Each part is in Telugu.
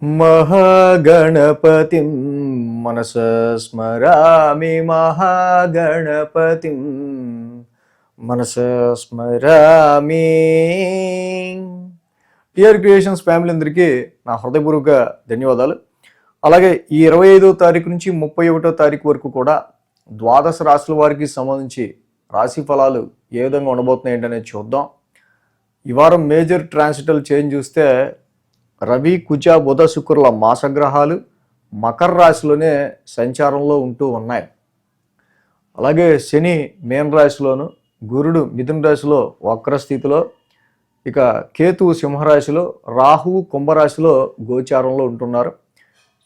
మహాగణపతిం మనసా స్మరామి మహాగణపతిం మనసా స్మరామి. టిఆర్ క్రియేషన్స్ ఫ్యామిలీ అందరికీ నా హృదయపూర్వక ధన్యవాదాలు. అలాగే ఈ 25వ తారీఖు నుంచి 31వ తారీఖు వరకు కూడా ద్వాదశ రాశుల వారికి సంబంధించి రాశి ఫలాలు ఏ విధంగా ఉండబోతున్నాయి ఏంటనేది చూద్దాం. ఈ వారం మేజర్ ట్రాన్సిటల్ చేంజ్ చూస్తే రవి, కుజ, బుధ, శుక్రుల మాసగ్రహాలు మకర రాశిలోనే సంచారంలో ఉంటూ ఉన్నాయి. అలాగే శని మేన రాశిలోను, గురుడు మిథున రాశిలో వక్ర స్థితిలో, ఇక కేతువు సింహరాశిలో, రాహువు కుంభరాశిలో గోచారంలో ఉంటున్నారు.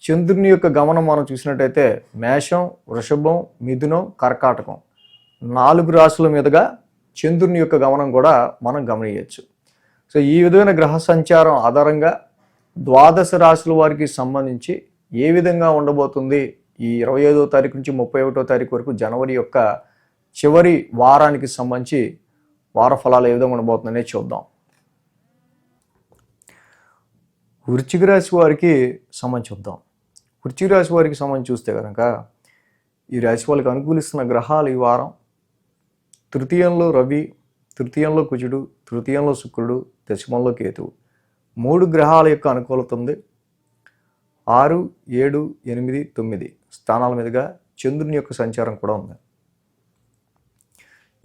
చంద్రుని యొక్క గమనం మనం చూసినట్టయితే మేషం, వృషభం, మిథునం, కర్కాటకం 4 రాశుల మీదుగా చంద్రుని యొక్క గమనం కూడా మనం గమనించవచ్చు. సో ఈ విధమైన గ్రహ సంచారం ఆధారంగా ద్వాదశ రాశుల వారికి సంబంధించి ఏ విధంగా ఉండబోతుంది ఈ 25వ తారీఖు నుంచి 31వ తారీఖు వరకు జనవరి యొక్క చివరి వారానికి సంబంధించి వార ఫలాలు ఏ విధంగా ఉండబోతుందనే చూద్దాం. వృశ్చిక రాశి వారికి సంబంధించి చూద్దాం. వృశ్చిక రాశి వారికి సంబంధించి చూస్తే కనుక ఈ రాశి వాళ్ళకి అనుకూలిస్తున్న గ్రహాలు ఈ వారం తృతీయంలో రవి, తృతీయంలో కుజుడు, తృతీయంలో శుక్రుడు, దశమంలో కేతువు 3 గ్రహాల యొక్క అనుకూలత ఉంది. 6, 7, 8, 9 స్థానాల మీదుగా చంద్రుని యొక్క సంచారం కూడా ఉంది.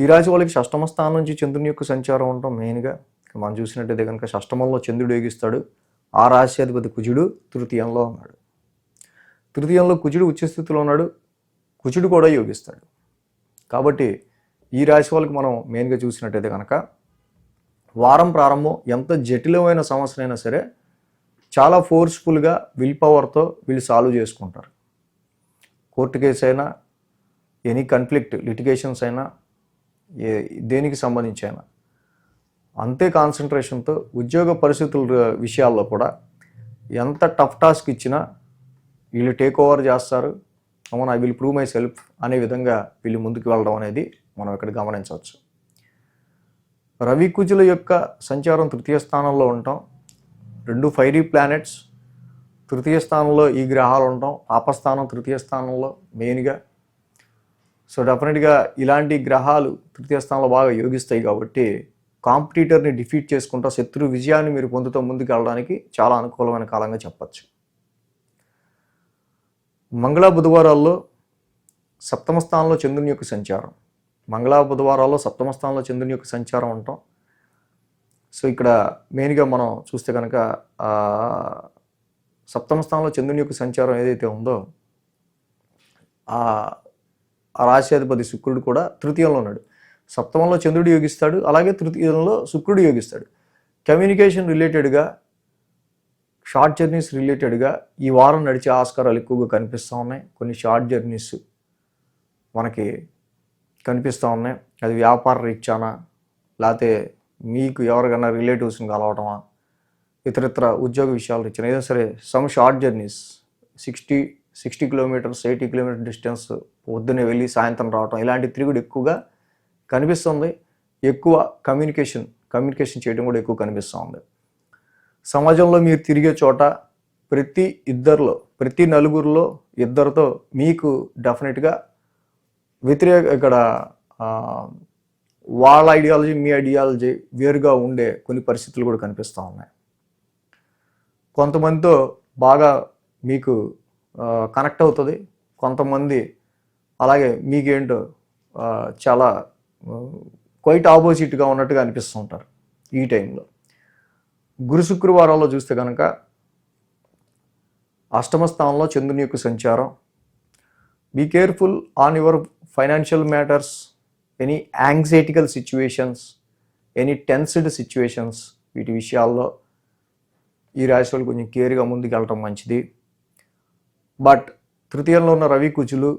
ఈ రాశి వాళ్ళకి షష్టమ స్థానం నుంచి చంద్రుని యొక్క సంచారం ఉండటం మెయిన్గా మనం చూసినట్టయితే కనుక షష్టమంలో చంద్రుడు యోగిస్తాడు. ఆ రాశ్యాధిపతి కుజుడు తృతీయంలో ఉన్నాడు. తృతీయంలో కుజుడు ఉచ్చస్థితిలో ఉన్నాడు. కుజుడు కూడా యోగిస్తాడు. కాబట్టి ఈ రాశి వాళ్ళకి మనం మెయిన్గా చూసినట్టయితే కనుక వారం ప్రారంభం ఎంత జటిలమైన సమస్యనైనా సరే చాలా ఫోర్స్ఫుల్గా విల్ పవర్తో వీళ్ళు సాల్వ్ చేసుకుంటారు. కోర్టు కేసు అయినా, ఎనీ కన్ఫ్లిక్ట్ లిటిగేషన్స్ అయినా, దేనికి సంబంధించి అయినా అంతే కాన్సన్ట్రేషన్తో ఉద్యోగ పరిస్థితుల విషయాల్లో కూడా ఎంత టఫ్ టాస్క్ ఇచ్చినా వీళ్ళు టేక్ ఓవర్ చేస్తారు. అవును, I will prove my self అనే విధంగా వీళ్ళు ముందుకు వెళ్ళడం అనేది మనం ఇక్కడ గమనించవచ్చు. రవి కుజుల యొక్క సంచారం తృతీయ స్థానంలో ఉంటాం. 2 ఫైరీ ప్లానెట్స్ తృతీయ స్థానంలో ఈ గ్రహాలు ఉంటాం. పాపస్థానం తృతీయ స్థానంలో మెయిన్గా. సో డెఫినెట్గా ఇలాంటి గ్రహాలు తృతీయ స్థానంలో బాగా యోగిస్తాయి కాబట్టి కాంపిటీటర్ని డిఫీట్ చేసుకుంటా శత్రు విజయాన్ని మీరు పొందుతూ ముందుకు వెళ్ళడానికి చాలా అనుకూలమైన కాలంగా చెప్పచ్చు. మంగళ బుధవారాల్లో సప్తమ స్థానంలో చంద్రుని యొక్క సంచారం. మంగళ బుధవారాల్లో సప్తమ స్థానంలో చంద్రుని యొక్క సంచారం ఉంటాం. సో ఇక్కడ మెయిన్గా మనం చూస్తే కనుక సప్తమ స్థానంలో చంద్రుని యొక్క సంచారం ఏదైతే ఉందో ఆ రాశ్యాధిపతి శుక్రుడు కూడా తృతీయంలో ఉన్నాడు. సప్తమంలో చంద్రుడు యోగిస్తాడు, అలాగే తృతీయంలో శుక్రుడు యోగిస్తాడు. కమ్యూనికేషన్ రిలేటెడ్గా, షార్ట్ జర్నీస్ రిలేటెడ్గా ఈ వారం నడిచే ఆస్కారాలు ఎక్కువగా కనిపిస్తూ ఉన్నాయి. కొన్ని షార్ట్ జర్నీస్ మనకి కనిపిస్తూ ఉన్నాయి. అది వ్యాపార రీత్యానా, లేకపోతే మీకు ఎవరికైనా రిలేటివ్స్ని కలవటమా, ఇతరితర ఉద్యోగ విషయాలు రీత్యానా ఏదైనా సరే some short journeys 60 kilometres 80 kilometre distance పొద్దున్నే వెళ్ళి సాయంత్రం రావటం, ఇలాంటి తిరుగుడు ఎక్కువగా కనిపిస్తుంది. ఎక్కువ కమ్యూనికేషన్ చేయడం కూడా ఎక్కువ కనిపిస్తూ ఉంది. సమాజంలో మీరు తిరిగే చోట ప్రతి నలుగురిలో ఇద్దరితో మీకు డెఫినెట్గా ఇక్కడ వాళ్ళ ఐడియాలజీ మీ ఐడియాలజీ వేరుగా ఉండే కొన్ని పరిస్థితులు కూడా కనిపిస్తూ ఉన్నాయి. కొంతమందితో బాగా మీకు కనెక్ట్ అవుతుంది, కొంతమంది అలాగే మీకేంటో చాలా క్వైట్ ఆపోజిట్గా ఉన్నట్టుగా అనిపిస్తూ ఉంటారు ఈ టైంలో. గురు శుక్రవారాల్లో చూస్తే కనుక అష్టమ స్థానంలో చంద్రుని యొక్క సంచారం. Be careful on your financial matters, any anxietical situations, any tensed situations, వీటి విషయాల్లో ఈ రాశి వాళ్ళు కొంచెం కేర్గా ముందుకు వెళ్ళటం మంచిది. బట్ తృతీయంలో ఉన్న రవి కుజులు,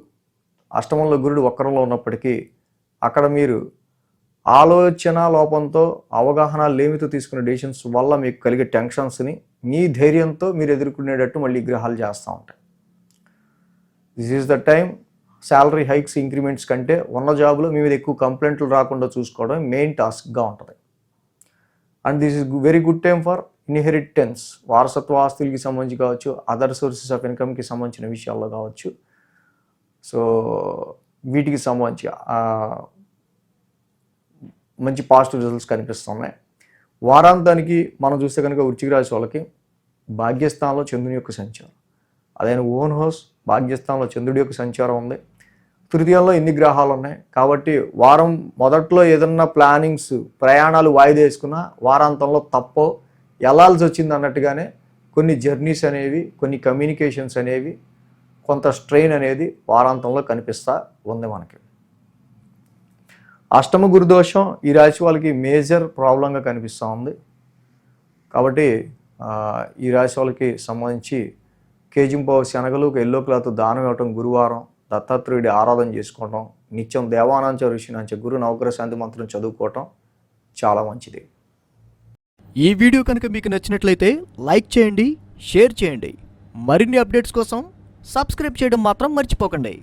అష్టమంలో గురుడు వక్రంలో ఉన్నప్పటికీ అక్కడ మీరు ఆలోచన లోపంతో, అవగాహన లేమితో తీసుకునే డెసిషన్స్ వల్ల మీకు కలిగే టెన్షన్స్ని మీ ధైర్యంతో మీరు ఎదుర్కొనేటట్టు మళ్ళీ గ్రహాలు చేస్తూ ఉంటాయి. This is the time salary hikes, increments కంటే ఉన్న జాబ్లో మీ మీద ఎక్కువ కంప్లైంట్లు రాకుండా చూసుకోవడం మెయిన్ టాస్క్గా ఉంటుంది. And this is very good time for inheritance, వారసత్వ ఆస్తులకి సంబంధించి కావచ్చు, అదర్ సోర్సెస్ ఆఫ్ ఇన్కమ్కి సంబంధించిన విషయాల్లో కావచ్చు. సో వీటికి సంబంధించి మంచి పాజిటివ్ రిజల్ట్స్ కనిపిస్తున్నాయి. వారాంతానికి మనం చూస్తే కనుక వృశ్చిక రాశి వాళ్ళకి భాగ్యస్థానంలో చంద్రుని యొక్క సంచారం, అదైన ఓన్ హౌస్ భాగ్యస్థానంలో చంద్రుడి యొక్క సంచారం ఉంది. తృతీయంలో ఇన్ని గ్రహాలు ఉన్నాయి కాబట్టి వారం మొదట్లో ఏదన్నా ప్లానింగ్స్, ప్రయాణాలు వాయిదా వేసుకున్నా వారాంతంలో తప్పో వెళ్ళాల్సి వచ్చింది అన్నట్టుగానే కొన్ని జర్నీస్ అనేవి, కొన్ని కమ్యూనికేషన్స్ అనేవి, కొంత స్ట్రెయిన్ అనేది వారాంతంలో కనిపిస్తూ ఉంది మనకి. అష్టమ గురుదోషం ఈ రాశి వాళ్ళకి మేజర్ ప్రాబ్లంగా కనిపిస్తూ ఉంది. కాబట్టి ఈ రాశి వాళ్ళకి సంబంధించి కేజింపావు శనగలు, ఎల్లో క్లాత్ దానం ఇవ్వటం, గురువారం దత్తాత్రేయుడి ఆరాధన చేసుకోవటం, నిత్యం దేవానాంచ ఋషినాంచ గురు నవగ్రహ శాంతి మంత్రం చదువుకోవటం చాలా మంచిది. ఈ వీడియో కనుక మీకు నచ్చినట్లయితే లైక్ చేయండి, షేర్ చేయండి. మరిన్ని అప్డేట్స్ కోసం సబ్స్క్రైబ్ చేయడం మాత్రం మర్చిపోకండి.